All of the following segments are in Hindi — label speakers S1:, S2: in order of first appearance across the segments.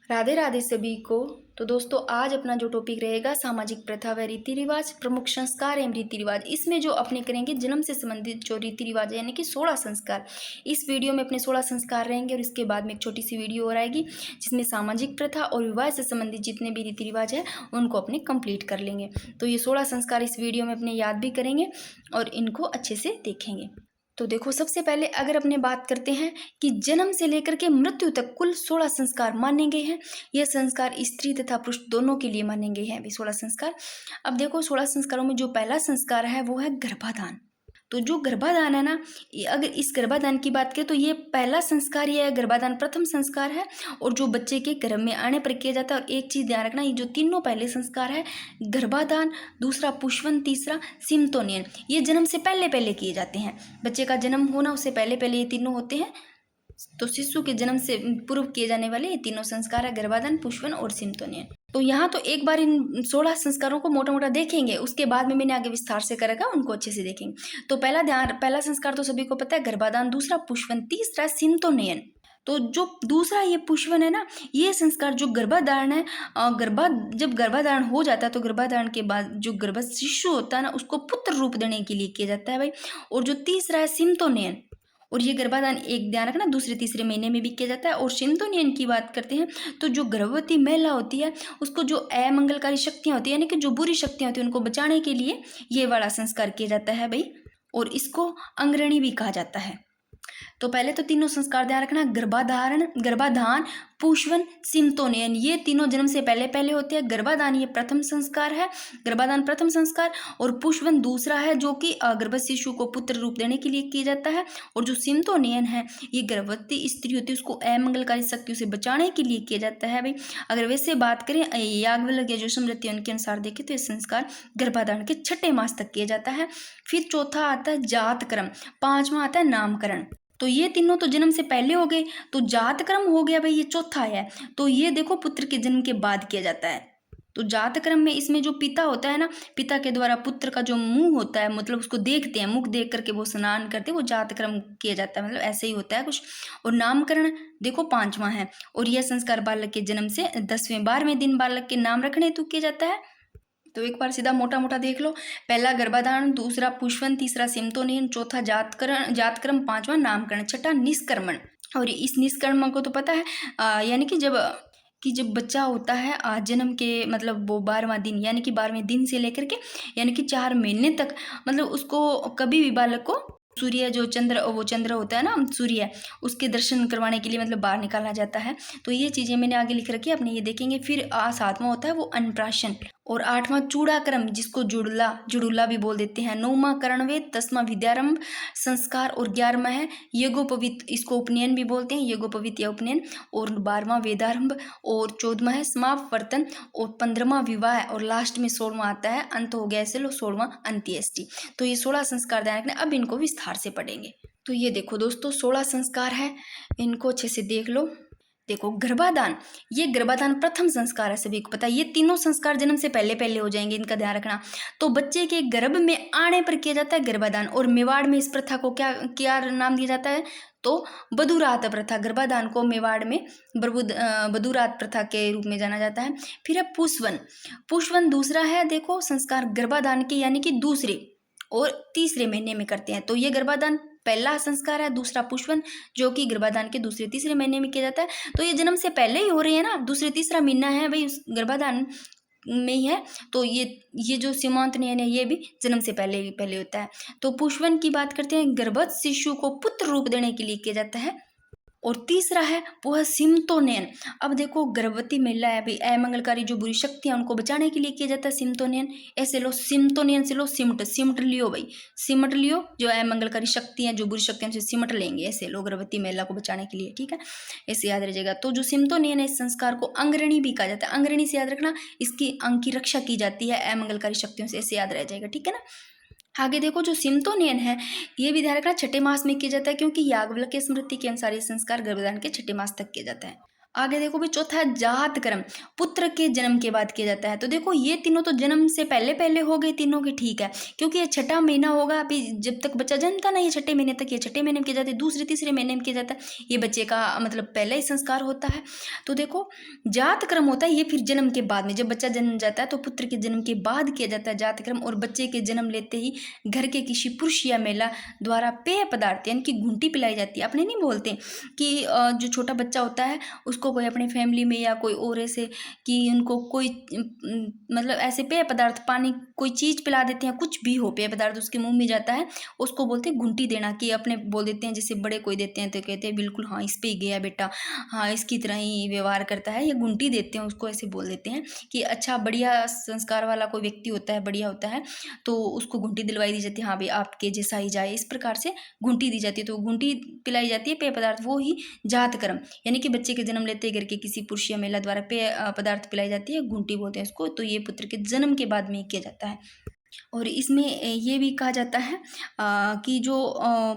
S1: राधे राधे सभी को। तो दोस्तों आज अपना जो टॉपिक रहेगा सामाजिक प्रथा व रीति रिवाज, प्रमुख संस्कार एवं रीति रिवाज। इसमें जो अपने करेंगे जन्म से संबंधित जो रीति रिवाज है यानी कि 16 संस्कार। इस वीडियो में अपने 16 संस्कार रहेंगे और इसके बाद में एक छोटी सी वीडियो और आएगी जिसमें सामाजिक प्रथा और विवाह से संबंधित जितने भी रीति रिवाज है उनको अपने कंप्लीट कर लेंगे। तो ये 16 संस्कार इस वीडियो में अपने याद भी करेंगे और इनको अच्छे से देखेंगे। तो देखो, सबसे पहले अगर अपने बात करते हैं कि जन्म से लेकर के मृत्यु तक कुल 16 संस्कार माने गए हैं। यह संस्कार स्त्री तथा पुरुष दोनों के लिए माने गए हैं, 16 संस्कार। अब देखो, 16 संस्कारों में जो पहला संस्कार है वो है गर्भाधान। तो जो गर्भाधान है ना, अगर इस गर्भाधान की बात करें तो ये पहला संस्कार, ये गर्भाधान प्रथम संस्कार है और जो बच्चे के गर्भ में आने पर किया जाता है। और एक चीज़ ध्यान रखना, ये जो तीनों पहले संस्कार है, गर्भाधान, दूसरा पुष्पन, तीसरा सिमतोनियन, ये जन्म से पहले पहले किए जाते हैं। बच्चे का जन्म होना उससे पहले पहले ये तीनों होते हैं। तो शिशु के जन्म से पूर्व किए जाने वाले ये तीनों संस्कार है, गर्भाधान, पुष्पन और सिमतोनियन। तो यहाँ तो एक बार इन 16 संस्कारों को मोटा मोटा देखेंगे, उसके बाद में मैंने आगे विस्तार से करेगा, उनको अच्छे से देखेंगे। तो पहला संस्कार तो सभी को पता है, गर्भाधान, दूसरा पुष्पन, तीसरा सिमतोनियन। तो जो दूसरा ये पुष्पन है ना, ये संस्कार जो गर्भाधारण है, जब गर्भाधारण हो जाता है तो गर्भाधारण के बाद जो गर्भ शिशु होता है ना, उसको पुत्र रूप देने के लिए किया जाता है भाई। और जो तीसरा है सिमतोनियन, और ये गर्भाधान एक ध्यान रखना दूसरे तीसरे महीने में भी किया जाता है। और सिमतोनियन की बात करते हैं तो जो गर्भवती महिला होती है उसको जो अमंगलकारी शक्तियाँ होती है, यानी कि जो बुरी शक्तियाँ होती है, उनको बचाने के लिए ये वाला संस्कार किया जाता है भाई। और इसको अंग्रणी भी कहा जाता है। तो पहले तो तीनों संस्कार ध्यान रखना, गर्भाधान, पुष्पन, सिमतोनियन, ये तीनों जन्म से पहले पहले होते हैं। गर्भाधान ये प्रथम संस्कार है, गर्भाधान प्रथम संस्कार, और पुष्पन दूसरा है जो कि गर्भवती शिशु को पुत्र रूप देने के लिए किया जाता है। और जो सिमतोनियन है ये गर्भवती स्त्री होती है उसको अमंगलकारी शक्तियों से बचाने के लिए किया जाता है भाई। अगर वैसे बात करें याज्ञवल्क्य जो स्मृति उनके अनुसार देखें तो ये संस्कार गर्भाधान के 6ठे मास तक किया जाता है। फिर चौथा आता है जात क्रम, पांचवा आता है नामकरण। तो ये तीनों तो जन्म से पहले हो गए, तो जात क्रम हो गया भाई, ये चौथा है। तो ये देखो पुत्र के जन्म के बाद किया जाता है। तो जात क्रम में इसमें जो पिता होता है ना, पिता के द्वारा पुत्र का जो मुंह होता है, मतलब उसको देखते हैं, मुख देख करके वो स्नान करते हैं, वो जात क्रम किया जाता है, मतलब ऐसे ही होता है कुछ। और नामकरण देखो पांचवा है। और यह संस्कार बालक के जन्म से 10वें 12वें दिन बालक के नाम रखने हेतु किया जाता है। तो एक बार सीधा मोटा मोटा देख लो, पहला गर्भाधारण, दूसरा पुष्पन, तीसरा सिमतोनियन, चौथा जातक्रम, पांचवा नामकरण, छठा निष्कर्मण। और इस निष्कर्मण को तो पता है, यानी कि जब बच्चा होता है जन्म के मतलब वो 12वां दिन, यानी कि 12वें दिन से लेकर के यानी कि 4 महीने तक, मतलब उसको कभी भी बालक को सूर्य जो चंद्र होता है ना, सूर्य, उसके दर्शन करवाने के लिए मतलब बाहर निकाला जाता है। तो ये चीज़ें मैंने आगे लिख रखी है, अपने ये देखेंगे। फिर 7वां होता है वो अन्नप्राशन, और 8वां चूड़ाक्रम जिसको जुड़ुला भी बोल देते हैं। 9वां करणवेद, 10वां विद्यारंभ संस्कार, और 11वां है यज्ञोपवीत, इसको उपनयन भी बोलते हैं, यज्ञोपवीत या उपनयन। और 12वां वेदारंभ, और 14वां है समावर्तन, और 15वां विवाह, और लास्ट में 16वां आता है अंत हो गया, ऐसे लो 16वां अंत्येष्टि। तो ये 16 संस्कार ध्यान रखना। अब इनको विस्तार से पढ़ेंगे। तो ये देखो दोस्तों, 16 संस्कार है, इनको अच्छे से देख लो। देखो, गर्भाधान, ये गर्भाधान प्रथम संस्कार है, सभी को पता है। ये तीनों संस्कार जन्म से पहले पहले हो जाएंगे, इनका ध्यान रखना। तो बच्चे के गर्भ में आने पर किया जाता है गर्भाधान। और मेवाड़ में इस प्रथा को क्या क्या नाम दिया जाता है, तो बधुरात प्रथा। गर्भाधान को मेवाड़ में बधुरात प्रथा के रूप में जाना जाता है। फिर है पुष्पन दूसरा है, देखो संस्कार गर्भाधान के यानी कि दूसरे और तीसरे महीने में करते हैं। तो ये गर्भाधान पहला संस्कार है, दूसरा पुष्पन जो कि गर्भाधान के दूसरे तीसरे महीने में किया जाता है। तो ये जन्म से पहले ही हो रही है ना, दूसरे तीसरा महीना है भाई उस गर्भाधान में ही है। तो ये जो सीमांत नियन है ये भी जन्म से पहले होता है। तो पुष्पन की बात करते हैं, गर्भस्थ शिशु को पुत्र रूप देने के लिए किया जाता है। और तीसरा है वो है सिमतोनियन। अब देखो, गर्भवती महिला है भाई, अमंगलकारी जो बुरी शक्तियां उनको बचाने के लिए किया जाता है सिमतोनियन। ऐसे लो, सिमतोनियन से लो सिमट लियो भाई, सिमट लियो, जो अमंगलकारी शक्तियां जो बुरी शक्तियां से सिमट लेंगे, ऐसे लो गर्भवती महिला को बचाने के लिए, ठीक है, ऐसे याद रह जाएगा। तो जो सिमतोनियन है इस संस्कार को अंग्रणी भी कहा जाता है। अंग्रणी से याद रखना, इसकी अंग की रक्षा की जाती है अमंगलकारी शक्तियों से, ऐसे याद रह जाएगा, ठीक है ना। आगे देखो, जो सिमतोनियन है ये भी ध्यान रखना 6ठे मास में किया जाता है, क्योंकि याज्ञवल्क्य स्मृति के अनुसार ये संस्कार गर्भाधान के 6ठे मास तक किया जाता है। आगे देखो भाई, चौथा है जात कर्म, पुत्र के जन्म के बाद किया जाता है। तो देखो ये तीनों तो जन्म से पहले पहले हो गए तीनों के, ठीक है, क्योंकि ये छठा महीना होगा। अभी जब तक बच्चा जन्मता ना, ये छठे महीने तक, ये छठे महीने में किया जाता है, दूसरे तीसरे महीने में किया जाता है, ये बच्चे का मतलब पहला ही संस्कार होता है। तो देखो जात कर्म होता है ये फिर जन्म के बाद में, जब बच्चा जन्म जाता है तो पुत्र के जन्म के बाद किया जाता है जात कर्म। और बच्चे के जन्म लेते ही घर के किसी पुरुष या महिला द्वारा पेय पदार्थ यानी कि घुंटी पिलाई जाती है। अपने नहीं बोलते कि जो छोटा बच्चा होता है उसको कोई अपनी फैमिली में या कोई और ऐसे कि उनको कोई मतलब ऐसे पेय पदार्थ, पानी, कोई चीज़ पिला देते हैं, कुछ भी हो पेय पदार्थ उसके मुंह में जाता है, उसको बोलते हैं घुंटी देना। कि अपने बोल देते हैं, जैसे बड़े कोई देते हैं तो कहते हैं बिल्कुल हाँ इस पे ही गया बेटा, हाँ इसकी तरह ही व्यवहार करता है, ये घुंटी देते हैं उसको, ऐसे बोल देते हैं कि अच्छा बढ़िया संस्कार वाला कोई व्यक्ति होता है, बढ़िया होता है, तो उसको घुंटी दिलवाई दी जाती है, हाँ भाई आपके जैसा ही जाए, इस प्रकार से घुंटी दी जाती है। तो घुंटी पिलाई जाती है पेय पदार्थ, वो ही जात कर्म, यानी कि बच्चे के जन्म लेते घर के किसी पुरुष या महिला द्वारा पेय पदार्थ पिलाई जाती है, घुंटी बोलते हैं इसको। तो ये पुत्र के जन्म के बाद में किया जाता है। और इसमें ये भी कहा जाता है कि जो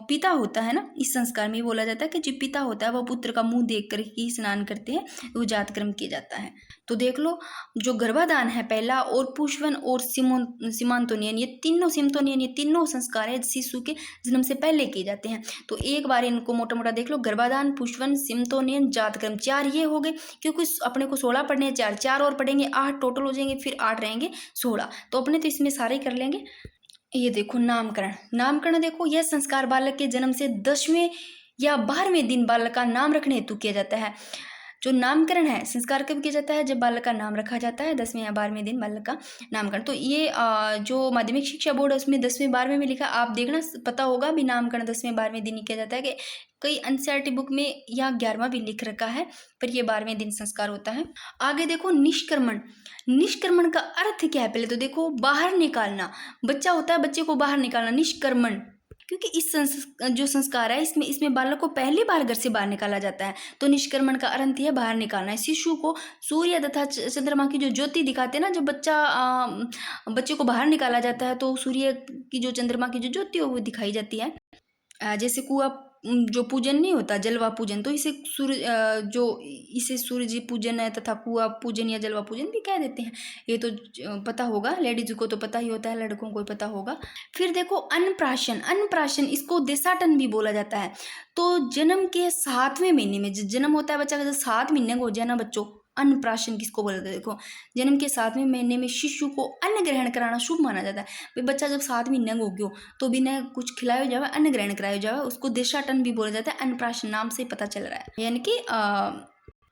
S1: पिता होता है ना, इस संस्कार में बोला जाता है कि जो पिता होता है वह पुत्र का मुंह देख कर ही स्नान करते हैं, वो जात कर्म किया जाता है। तो देख लो, जो गर्भाधान है पहला, और पुष्पन और सीमांतोनियन, ये तीनों सिमतोनियन, ये तीनों संस्कार है शिशु के जन्म से पहले किए जाते हैं। तो एक बार इनको मोटा मोटा देख लो, गर्भाधान, पुष्पन, सिमतोनियन, जात कर्म, 4 ये हो गए, क्योंकि अपने को 16 पढ़ने हैं, 4 4 और पढ़ेंगे, 8 टोटल हो जाएंगे, फिर 8 रहेंगे 16। तो अपने तो इसमें सारे कर लेंगे। ये देखो नामकरण, नामकरण देखो, यह संस्कार बालक के जन्म से 10वें या 12वें दिन बालक का नाम रखने हेतु किया जाता है। जो नामकरण है संस्कार कब किया जाता है, जब बालक का नाम रखा जाता है, 10वें या 12वें दिन बालक का नामकरण। तो ये जो माध्यमिक शिक्षा बोर्ड है उसमें 10वें 12वें में लिखा, आप देखना पता होगा भी नामकरण 10वें 12वें दिन ही किया जाता है। कि कई एनसीईआरटी बुक में यहाँ 11वां भी लिख रखा है, पर ये 12वें दिन संस्कार होता है। आगे देखो निष्क्रमण, निष्क्रमण का अर्थ क्या है, पहले तो देखो बाहर निकालना, बच्चा होता है बच्चे को बाहर निकालना, निष्क्रमण। क्योंकि इस जो संस्कार है इसमें बालक को पहली बार घर से बाहर निकाला जाता है। तो निष्क्रमण का अर्थ है बाहर निकालना है। शिशु को सूर्य तथा चंद्रमा की जो ज्योति दिखाते हैं ना, जब बच्चे को बाहर निकाला जाता है तो सूर्य की जो, चंद्रमा की जो ज्योति है वो दिखाई जाती है। जैसे कुआं जो पूजन नहीं होता, जलवा पूजन, तो इसे सूर्य पूजन है तथा कुआं पूजन या जलवा पूजन भी कह देते हैं। ये तो पता होगा, लेडीज को तो पता ही होता है, लड़कों को पता होगा। फिर देखो अन्नप्राशन, अन्नप्राशन इसको देशाटन भी बोला जाता है। तो जन्म के 7वें महीने में, जन्म होता है बच्चा का, जब 7 महीने का हो जाए ना बच्चों, अन्नप्राशन किसको बोला जाता है, देखो जन्म के 7वें महीने में शिशु को अन्न ग्रहण कराना शुभ माना जाता है। भाई बच्चा जब 7 महीने का हो गया तो बिना कुछ खिलाया जाए, अन्न ग्रहण कराया जाए, उसको देशाटन भी बोला जाता है। अन्नप्राशन नाम से पता चल रहा है। यानी कि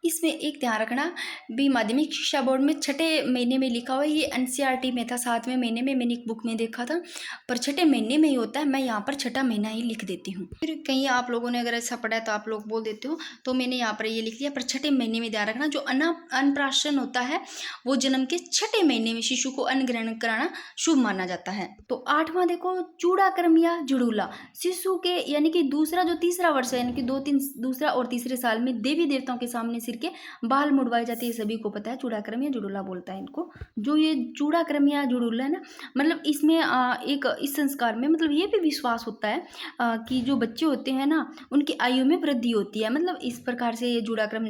S1: इसमें एक ध्यान रखना भी, माध्यमिक शिक्षा बोर्ड में छठे महीने में लिखा हुआ है, ये एनसीईआरटी में था 7वें महीने में, मैंने एक बुक में देखा था, पर छठे महीने में ही होता है। मैं यहाँ पर छठा महीना ही लिख देती हूँ, फिर कहीं आप लोगों ने अगर ऐसा पढ़ा है तो आप लोग बोल देते हो, तो मैंने यहाँ पर ये लिख लिया। पर छठे महीने में ध्यान रखना, जो अन्नप्राशन होता है वो जन्म के छठे महीने में शिशु को अन्न ग्रहण कराना शुभ माना जाता है। तो 8वां देखो चूड़ाक्रम या जुड़ूला, शिशु के यानी कि दूसरा जो तीसरा वर्ष है, यानी कि दूसरा और तीसरे साल में देवी देवताओं के सामने सिर के बाल मुड़वाए जाते हैं, सभी को पता है, चूड़ाक्रम या जुड़ूला बोलता है इनको। जो ये चूड़ाक्रम या जुड़ूला है ना, मतलब इसमें एक इस संस्कार में मतलब ये भी विश्वास होता है कि जो बच्चे होते हैं ना उनकी आयु में वृद्धि होती है। मतलब इस प्रकार से ये चूड़ाक्रम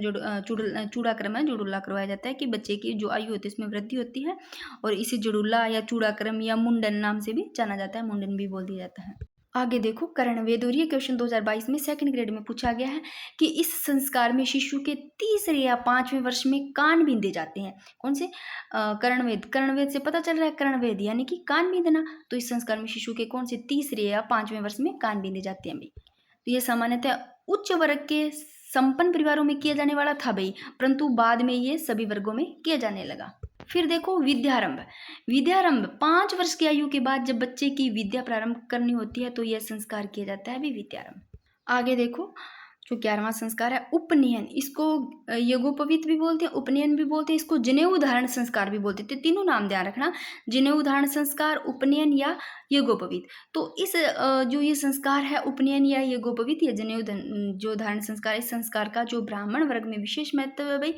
S1: है जुड़ूला करवाया जाता है कि बच्चे की जो आयु होती है इसमें वृद्धि होती है, और इसे जुड़ूला या चूड़ाक्रम या मुंडन नाम से भी जाना जाता है, मुंडन भी बोल दिया जाता है। आगे देखो कर्णवेद, और ये क्वेश्चन 2022 में सेकंड ग्रेड में पूछा गया है कि इस संस्कार में शिशु के तीसरे या 5वें वर्ष में कान बींधे जाते हैं। कौन से? कर्णवेद, कर्णवेद से पता चल रहा है, कर्णवेद यानी कि कान बींधना। तो इस संस्कार में शिशु के कौन से तीसरे या 5वें वर्ष में कान बींधे जाते हैं भाई। तो ये सामान्यतः उच्च वर्ग के संपन्न परिवारों में किया जाने वाला था भाई, परंतु बाद में ये सभी वर्गों में किया जाने लगा। फिर देखो विद्यारंभ, विद्यारंभ 5 वर्ष की आयु के बाद जब बच्चे की विद्या प्रारंभ करनी होती है तो यह संस्कार किया जाता है भी विद्यारंभ। आगे देखो जो 11वां संस्कार है उपनयन, इसको यज्ञोपवीत भी बोलते हैं, उपनयन भी बोलते हैं, इसको जनेऊ धारण संस्कार भी बोलते हैं। तीनों नाम ध्यान रखना, जनेऊ धारण संस्कार, उपनयन या यज्ञोपवीत। तो इस जो ये संस्कार है उपनयन या यज्ञोपवीत या जनेऊ जो धारण संस्कार, इस संस्कार का जो ब्राह्मण वर्ग में विशेष महत्व है भाई।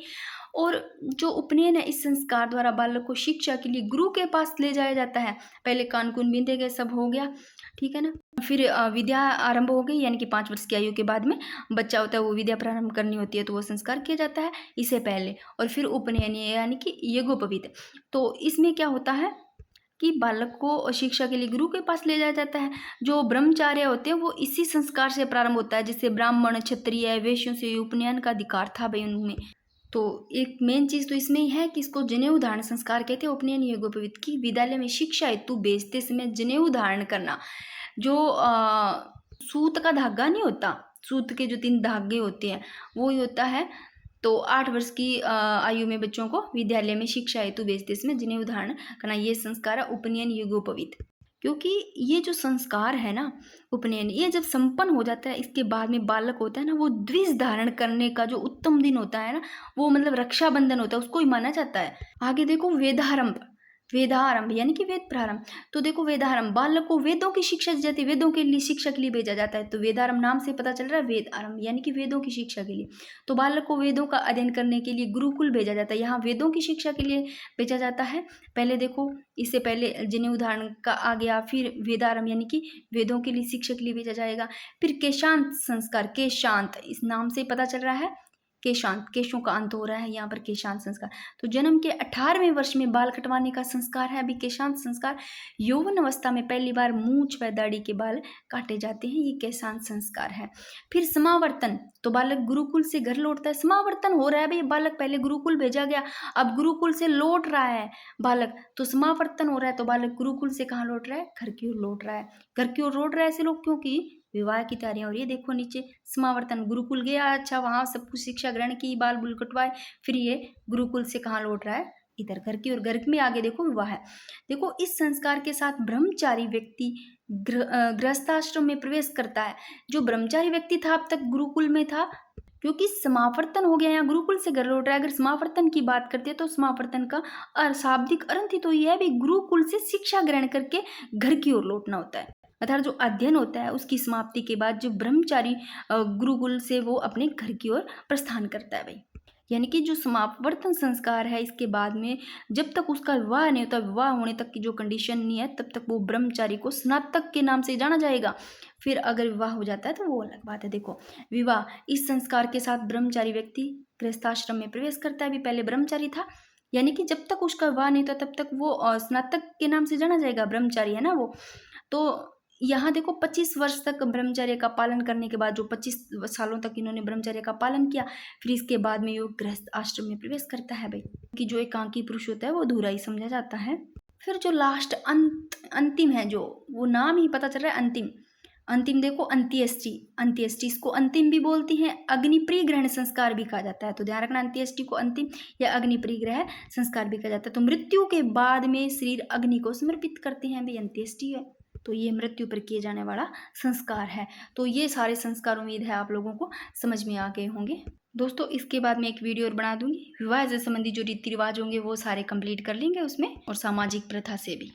S1: और जो उपनयन है इस संस्कार द्वारा बालक को शिक्षा के लिए गुरु के पास ले जाया जाता है। पहले कान कून बींधे गए, सब हो गया, ठीक है ना। फिर विद्या आरंभ हो गई, यानी कि 5 वर्ष की आयु के बाद में बच्चा होता है वो विद्या प्रारंभ करनी होती है, तो वो संस्कार किया जाता है इससे पहले। और फिर उपनयन यानी कि यज्ञोपवीत। तो इसमें क्या होता है कि बालक को शिक्षा के लिए गुरु के पास ले जाया जाता है। जो ब्रह्मचार्य होते हैं वो इसी संस्कार से प्रारंभ होता है, जिससे ब्राह्मण क्षत्रिय वैश्यों से उपनयन का अधिकार था भाई उनमें। तो एक मेन चीज़ तो इसमें ही है कि इसको जनेऊ धारण संस्कार कहते हैं। उपनयन यज्ञोपवीत की विद्यालय में शिक्षा हेतु भेजते समय जनेऊ धारण करना। जो सूत का धागा नहीं होता, सूत के जो 3 धागे होते हैं वो ही होता है। तो 8 वर्ष की आयु में बच्चों को विद्यालय में शिक्षा हेतु भेजते समय जनेऊ धारण करना, ये संस्कार है उपनयन यज्ञोपवीत। क्योंकि ये जो संस्कार है ना उपनयन, ये जब संपन्न हो जाता है इसके बाद में बालक होता है ना, वो द्विज धारण करने का जो उत्तम दिन होता है ना, वो मतलब रक्षाबंधन होता है, उसको ही माना जाता है। आगे देखो वेदारंभ, वेदारंभ यानी कि वेद प्रारंभ। तो देखो वेदारंभ, बालक को वेदों की शिक्षा दी जाती है, वेदों के लिए शिक्षा के लिए भेजा जाता है। तो वेदारंभ नाम से पता चल रहा है वेद आरंभ यानी कि वेदों की शिक्षा के लिए। तो बालक को वेदों का अध्ययन करने के लिए गुरुकुल भेजा जाता है, यहाँ वेदों की शिक्षा के लिए भेजा जाता है। पहले देखो, इससे पहले जनेऊ धारण का आ गया, फिर वेदारंभ यानी कि वेदों के लिए शिक्षा के लिए भेजा जाएगा। फिर केशांत संस्कार, केशांत इस नाम से पता चल रहा है केशांत, केशों का अंत हो रहा है यहाँ पर केशांत संस्कार। तो जन्म के 18वें वर्ष में बाल कटवाने का संस्कार है अभी केशांत संस्कार। यौवन अवस्था में पहली बार मूंछ व दाढ़ी के बाल काटे जाते हैं, ये केशांत संस्कार है। फिर समावर्तन, तो बालक गुरुकुल से घर लौटता है, समावर्तन हो रहा है भाई, बालक पहले गुरुकुल भेजा गया, अब गुरुकुल से लौट रहा है बालक, तो समावर्तन हो रहा है। तो बालक गुरुकुल से कहाँ लौट रहा है, घर की ओर लौट रहा है। घर की ओर लौट रहा है ऐसे लोग क्योंकि विवाह की तैयारियां हो रही है। देखो नीचे समावर्तन, गुरुकुल गया, अच्छा वहां सब कुछ शिक्षा ग्रहण की, बाल बुल कटवाए, फिर ये गुरुकुल से कहाँ लौट रहा है, इधर घर की। और घर में आगे देखो विवाह है। देखो इस संस्कार के साथ ब्रह्मचारी व्यक्ति गृहस्थाश्रम में प्रवेश करता है। जो ब्रह्मचारी व्यक्ति था अब तक गुरुकुल में था, क्योंकि समावर्तन हो गया, यहाँ गुरुकुल से घर लौट रहा है। अगर समावर्तन की बात करते हैं तो समावर्तन का शाब्दिक अर्थ ही तो यह है भी गुरुकुल से शिक्षा ग्रहण करके घर की ओर लौटना होता है। अर्थात जो अध्ययन होता है उसकी समाप्ति के बाद जो ब्रह्मचारी गुरुकुल से वो अपने घर की ओर प्रस्थान करता है भाई। यानी कि जो समावर्तन संस्कार है इसके बाद में जब तक उसका विवाह नहीं होता, विवाह होने तक की जो कंडीशन नहीं है, तब तक वो ब्रह्मचारी को स्नातक के नाम से जाना जाएगा। फिर अगर विवाह हो जाता है तो वो अलग बात है। देखो विवाह, इस संस्कार के साथ ब्रह्मचारी व्यक्ति गृहस्थाश्रम में प्रवेश करता है। अभी पहले ब्रह्मचारी था, यानी कि जब तक उसका विवाह नहीं था तब तक वो स्नातक के नाम से जाना जाएगा, ब्रह्मचारी है ना वो। तो यहाँ देखो 25 वर्ष तक ब्रह्मचर्य का पालन करने के बाद, जो 25 सालों तक इन्होंने ब्रह्मचर्य का पालन किया, फिर इसके बाद में योग गृहस्थ आश्रम में प्रवेश करता है भाई। कि जो एकांकी पुरुष होता है वो अधूरा ही समझा जाता है। फिर जो लास्ट अंतिम है, जो वो नाम ही पता चल रहा है अंतिम। अंतिम देखो अंत्येष्टि, अंत्येष्टि इसको अंतिम भी बोलती हैं, अग्निप्रिय ग्रहण संस्कार भी कहा जाता है। तो ध्यान रखना, अंत्येष्टि को अंतिम या अग्निप्रिय ग्रहण संस्कार भी कहा जाता है। तो मृत्यु के बाद में शरीर अग्नि को समर्पित करते हैं भी अंत्येष्टि है। तो ये मृत्यु पर किए जाने वाला संस्कार है। तो ये सारे संस्कार उम्मीद है आप लोगों को समझ में आ गए होंगे। दोस्तों इसके बाद मैं एक वीडियो और बना दूंगी, विवाह से संबंधित जो रीति रिवाज होंगे वो सारे कंप्लीट कर लेंगे उसमें, और सामाजिक प्रथा से भी।